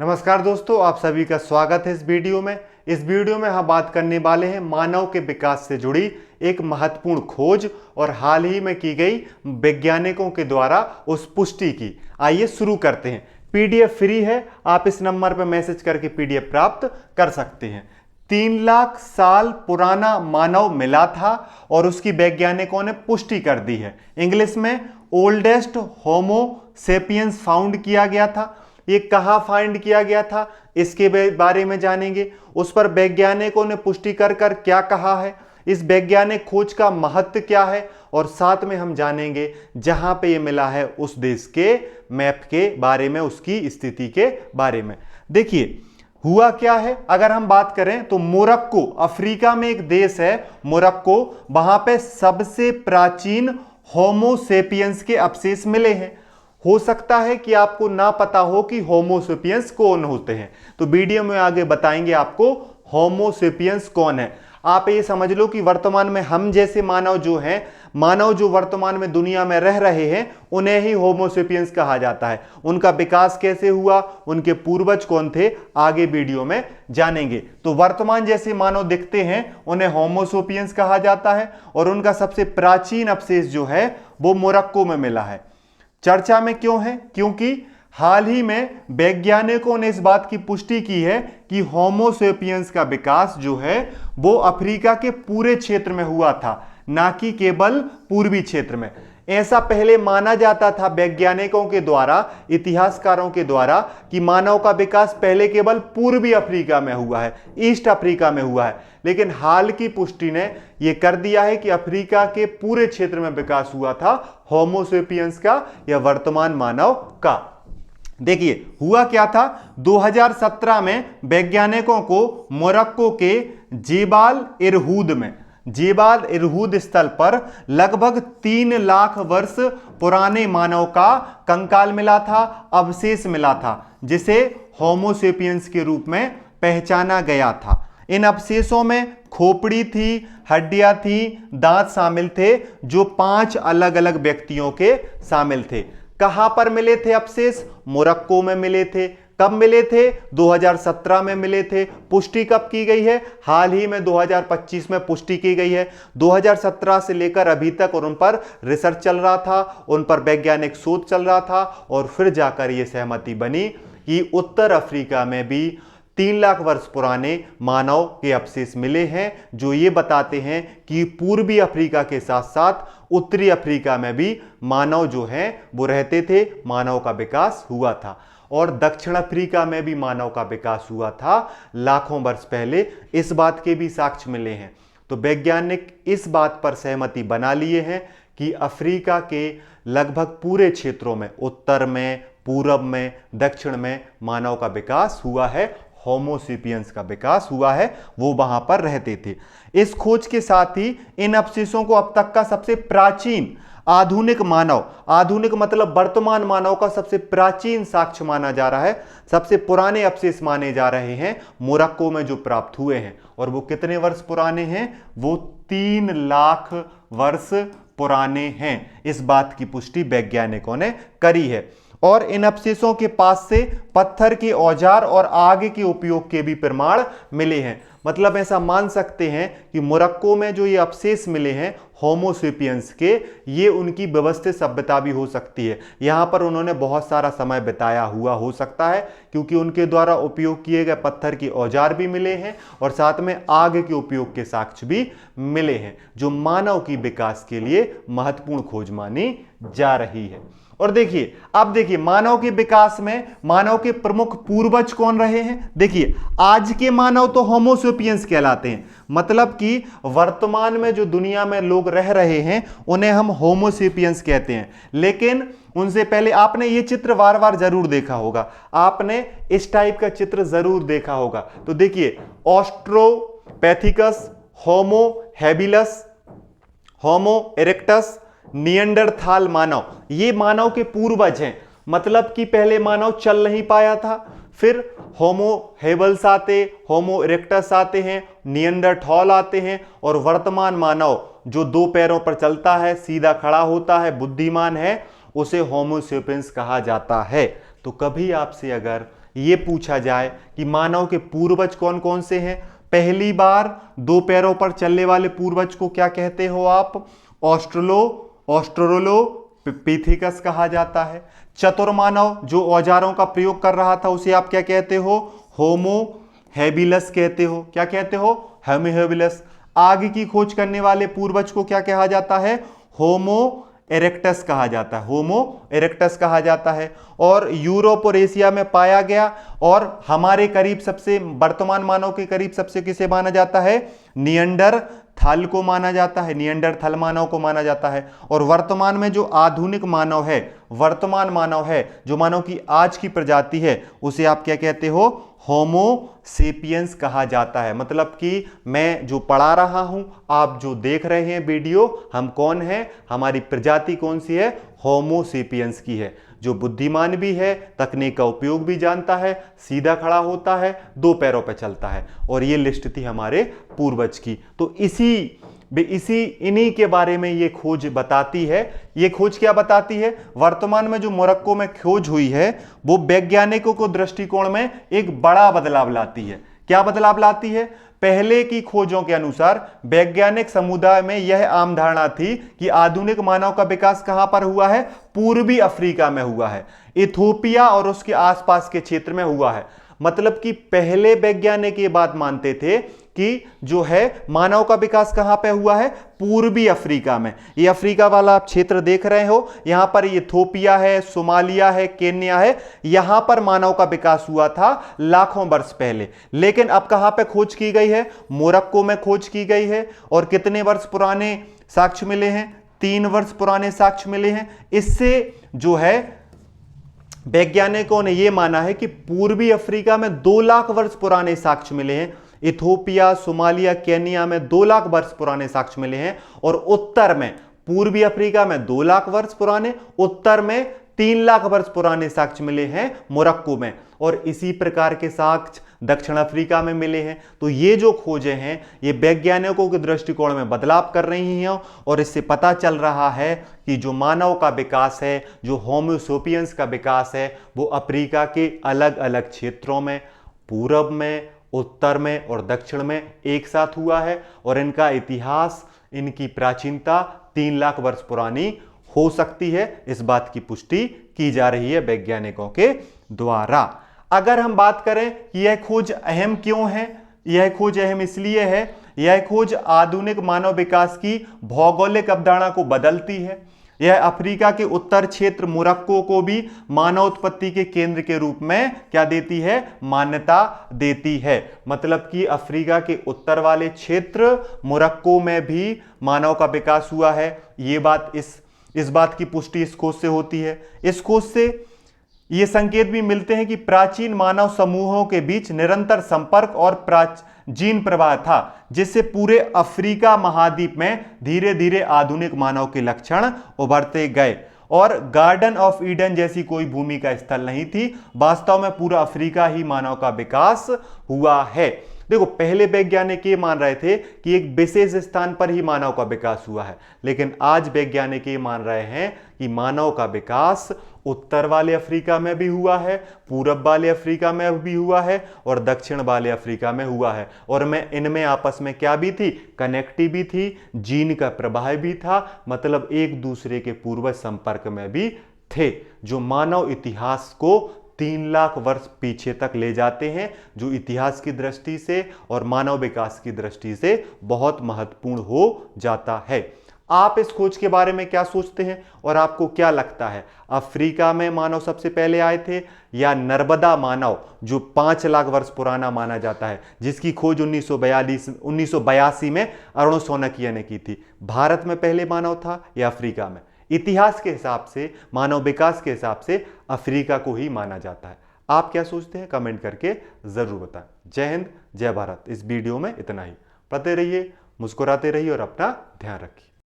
नमस्कार दोस्तों, आप सभी का स्वागत है इस वीडियो में। इस वीडियो में हम बात करने वाले हैं मानव के विकास से जुड़ी एक महत्वपूर्ण खोज और हाल ही में की गई वैज्ञानिकों के द्वारा उस पुष्टि की। आइए शुरू करते हैं। पीडीएफ फ्री है, आप इस नंबर पर मैसेज करके पीडीएफ प्राप्त कर सकते हैं। 3 लाख साल पुराना मानव मिला था और उसकी वैज्ञानिकों ने पुष्टि कर दी है। इंग्लिश में ओल्डेस्ट होमो सेपियंस फाउंड किया गया था। ये कहाँ फाइंड किया गया था, इसके बारे में जानेंगे। उस पर वैज्ञानिकों ने पुष्टि कर क्या कहा है, इस वैज्ञानिक खोज का महत्व क्या है, और साथ में हम जानेंगे जहां पे ये मिला है उस देश के मैप के बारे में, उसकी स्थिति के बारे में। देखिए हुआ क्या है, अगर हम बात करें तो मोरक्को, अफ्रीका में एक देश है मोरक्को, वहां पे सबसे प्राचीन होमोसेपियंस के अवशेष मिले हैं। हो सकता है कि आपको ना पता हो कि होमोसेपियंस कौन होते हैं, तो वीडियो में आगे बताएंगे आपको होमोसेपियंस कौन है। आप ये समझ लो कि वर्तमान में हम जैसे मानव जो वर्तमान में दुनिया में रह रहे हैं, उन्हें ही होमोसेपियंस कहा जाता है। उनका विकास कैसे हुआ, उनके पूर्वज कौन थे, आगे वीडियो में जानेंगे। तो वर्तमान जैसे मानव दिखते हैं उन्हें होमोसेपियंस कहा जाता है, और उनका सबसे प्राचीन अवशेष जो है वो मोरक्को में मिला है। चर्चा में क्यों है? क्योंकि हाल ही में वैज्ञानिकों ने इस बात की पुष्टि की है कि होमोसेपियंस का विकास जो है वो अफ्रीका के पूरे क्षेत्र में हुआ था, ना कि केवल पूर्वी क्षेत्र में। ऐसा पहले माना जाता था वैज्ञानिकों के द्वारा, इतिहासकारों के द्वारा, कि मानव का विकास पहले केवल पूर्वी अफ्रीका में हुआ है, ईस्ट अफ्रीका में हुआ है। लेकिन हाल की पुष्टि ने यह कर दिया है कि अफ्रीका के पूरे क्षेत्र में विकास हुआ था होमोसेपियंस का, या वर्तमान मानव का। देखिए हुआ क्या था, 2017 में वैज्ञानिकों को मोरक्को के जेबाल इरहूद स्थल पर लगभग 3 लाख वर्ष पुराने मानव का कंकाल मिला था, अवशेष मिला था, जिसे होमोसेपियंस के रूप में पहचाना गया था। इन अवशेषों में खोपड़ी थी, हड्डियां थी, दांत शामिल थे, जो 5 अलग अलग व्यक्तियों के शामिल थे। कहां पर मिले थे अवशेष? मोरक्को में मिले थे। कब मिले थे? 2017 में मिले थे। पुष्टि कब की गई है? हाल ही में 2025 में पुष्टि की गई है। 2017 से लेकर अभी तक और उन पर रिसर्च चल रहा था, उन पर वैज्ञानिक शोध चल रहा था, और फिर जाकर यह सहमति बनी कि उत्तर अफ्रीका में भी 3 लाख वर्ष पुराने मानव के अवशेष मिले हैं, जो ये बताते हैं कि पूर्वी अफ्रीका के साथ साथ उत्तरी अफ्रीका में भी मानव जो हैं वो रहते थे, मानव का विकास हुआ था। और दक्षिण अफ्रीका में भी मानव का विकास हुआ था लाखों वर्ष पहले, इस बात के भी साक्ष्य मिले हैं। तो वैज्ञानिक इस बात पर सहमति बना लिए हैं कि अफ्रीका के लगभग पूरे क्षेत्रों में, उत्तर में, पूरब में, दक्षिण में मानव का विकास हुआ है, होमोसेपियंस का विकास हुआ है, वो वहां पर रहते थे। इस खोज के साथ ही इन अवशेषों को अब तक का सबसे प्राचीन आधुनिक मानव, आधुनिक मतलब वर्तमान मानव का सबसे प्राचीन साक्ष्य माना जा रहा है, सबसे पुराने अवशेष माने जा रहे हैं मोरक्को में जो प्राप्त हुए हैं। और वो कितने वर्ष पुराने हैं? वो 3 लाख वर्ष पुराने हैं। इस बात की पुष्टि वैज्ञानिकों ने करी है। और इन अवशेषों के पास से पत्थर के औजार और आग के उपयोग के भी प्रमाण मिले हैं। मतलब ऐसा मान सकते हैं कि मोरक्को में जो ये अवशेष मिले हैं होमोसेपियंस के, ये उनकी व्यवस्थित सभ्यता भी हो सकती है। यहाँ पर उन्होंने बहुत सारा समय बिताया हुआ हो सकता है, क्योंकि उनके द्वारा उपयोग किए गए पत्थर के औजार भी मिले हैं और साथ में आग के उपयोग के साक्ष्य भी मिले हैं, जो मानव की विकास के लिए महत्वपूर्ण खोज मानी जा रही है। और देखिए, अब देखिए मानव के विकास में मानव के प्रमुख पूर्वज कौन रहे हैं। देखिए आज के मानव तो होमोसेपियंस कहलाते हैं, मतलब कि वर्तमान में जो दुनिया में लोग रह रहे हैं उन्हें हम होमोसेपियंस कहते हैं। लेकिन उनसे पहले आपने ये चित्र बार बार जरूर देखा होगा, आपने इस टाइप का चित्र जरूर देखा होगा। तो देखिए ऑस्ट्रोपैथिकस, होमो हैबिलस, होमो इरेक्टस, निएंडरथाल मानव, ये मानव के पूर्वज हैं। मतलब कि पहले मानव चल नहीं पाया था, फिर होमो हेबल्स आते, होमो इरेक्टस आते हैं, निएंडरथॉल आते हैं, और वर्तमान मानव जो 2 पैरों पर चलता है, सीधा खड़ा होता है, बुद्धिमान है, उसे होमो सेपियंस कहा जाता है। तो कभी आपसे अगर ये पूछा जाए कि मानव के पूर्वज कौन कौन से हैं, पहली बार 2 पैरों पर चलने वाले पूर्वज को क्या कहते हो आप? ऑस्ट्रेलोपिथेकस कहा जाता है। चतुर्मानव जो औजारों का प्रयोग कर रहा था उसे आप क्या कहते हो? होमो हैबिलस कहते हो। क्या कहते हो? होमो हैबिलस। आग की खोज करने वाले पूर्वज को क्या कहा जाता है? होमो इरेक्टस कहा जाता है। होमो इरेक्टस कहा जाता है। और यूरोप और एशिया में पाया गया, और हमारे करीब सबसे, वर्तमान मानव के करीब सबसे किसे माना जाता है? निएंडरथल को माना जाता है। निएंडरथल मानव को माना जाता है। और वर्तमान में जो आधुनिक मानव है, वर्तमान मानव है, जो मानव की आज की प्रजाति है, उसे आप क्या कहते हो? होमो सेपियंस कहा जाता है। मतलब कि मैं जो पढ़ा रहा हूं, आप जो देख रहे हैं वीडियो, हम कौन है, हमारी प्रजाति कौन सी है? होमो सेपियंस की है, जो बुद्धिमान भी है, तकनीक का उपयोग भी जानता है, सीधा खड़ा होता है, 2 पैरों पर चलता है। और ये लिस्ट थी हमारे पूर्वज की। तो इन्हीं के बारे में ये खोज बताती है। ये खोज क्या बताती है? वर्तमान में जो मोरक्को में खोज हुई है, वो वैज्ञानिकों को दृष्टिकोण में एक बड़ा बदलाव लाती है। क्या बदलाव लाती है? पहले की खोजों के अनुसार वैज्ञानिक समुदाय में यह आम धारणा थी कि आधुनिक मानव का विकास कहां पर हुआ है? पूर्वी अफ्रीका में हुआ है, इथोपिया और उसके आसपास के क्षेत्र में हुआ है। मतलब कि पहले वैज्ञानिक ये बात मानते थे कि जो है मानव का विकास कहां पे हुआ है? पूर्वी अफ्रीका में। ये अफ्रीका वाला आप क्षेत्र देख रहे हो, यहां पर इथोपिया है, सोमालिया है, केन्या है, यहां पर मानव का विकास हुआ था लाखों वर्ष पहले। लेकिन अब कहां पे खोज की गई है? मोरक्को में खोज की गई है। और कितने वर्ष पुराने साक्ष्य मिले हैं? 3 वर्ष पुराने साक्ष्य मिले हैं। इससे जो है वैज्ञानिकों ने यह माना है कि पूर्वी अफ्रीका में 2 लाख वर्ष पुराने साक्ष्य मिले हैं। इथोपिया, सोमालिया, केन्या में 2 लाख वर्ष पुराने साक्ष्य मिले हैं। और उत्तर में, पूर्वी अफ्रीका में 2 लाख वर्ष पुराने, उत्तर में 3 लाख वर्ष पुराने साक्ष्य मिले हैं मोरक्को में। और इसी प्रकार के साक्ष्य दक्षिण अफ्रीका में मिले हैं। तो ये जो खोजें हैं, ये वैज्ञानिकों के दृष्टिकोण में बदलाव कर रही हैं। और इससे पता चल रहा है कि जो मानव का विकास है, जो होमो सेपियंस का विकास है, वो अफ्रीका के अलग अलग क्षेत्रों में, पूरब में, उत्तर में और दक्षिण में एक साथ हुआ है। और इनका इतिहास, इनकी प्राचीनता 3 लाख वर्ष पुरानी हो सकती है। इस बात की पुष्टि की जा रही है वैज्ञानिकों के द्वारा। अगर हम बात करें कि यह खोज अहम क्यों है, यह खोज अहम इसलिए है, यह खोज आधुनिक मानव विकास की भौगोलिक अवधारणा को बदलती है। यह अफ्रीका के उत्तर क्षेत्र मोरक्को को भी मानव उत्पत्ति के केंद्र के रूप में क्या देती है? मान्यता देती है। मतलब कि अफ्रीका के उत्तर वाले क्षेत्र मोरक्को में भी मानव का विकास हुआ है। ये बात इस बात की पुष्टि इस खोज से होती है। इस खोज से ये संकेत भी मिलते हैं कि प्राचीन मानव समूहों के बीच निरंतर संपर्क और जीन प्रवाह था, जिससे पूरे अफ्रीका महाद्वीप में धीरे धीरे आधुनिक मानव के लक्षण उभरते गए। और गार्डन ऑफ ईडन जैसी कोई भूमि का स्थल नहीं थी, वास्तव में पूरा अफ्रीका ही मानव का विकास हुआ है। देखो, पहले वैज्ञानिक ये मान रहे थे कि एक विशेष स्थान पर ही मानव का विकास हुआ है, लेकिन आज वैज्ञानिक ये मान रहे हैं कि मानव का विकास उत्तर वाले अफ्रीका में भी हुआ है, पूरब वाले अफ्रीका में भी हुआ है और दक्षिण वाले अफ्रीका में हुआ है। और मैं इनमें आपस में क्या भी थी? कनेक्टिव भी थी, जीन का प्रवाह भी था, मतलब एक दूसरे के पूर्वज संपर्क में भी थे, जो मानव इतिहास को 3 लाख वर्ष पीछे तक ले जाते हैं, जो इतिहास की दृष्टि से और मानव विकास की दृष्टि से बहुत महत्वपूर्ण हो जाता है। आप इस खोज के बारे में क्या सोचते हैं और आपको क्या लगता है? अफ्रीका में मानव सबसे पहले आए थे या नर्मदा मानव, जो 5 लाख वर्ष पुराना माना जाता है, जिसकी खोज 1982 में अरुण सोनकिया ने की थी? भारत में पहले मानव था या अफ्रीका में? इतिहास के हिसाब से, मानव विकास के हिसाब से अफ्रीका को ही माना जाता है। आप क्या सोचते हैं? कमेंट करके जरूर बताएं। जय हिंद, जय भारत। इस वीडियो में इतना ही। पढ़ते रहिए, मुस्कुराते रहिए और अपना ध्यान रखिए।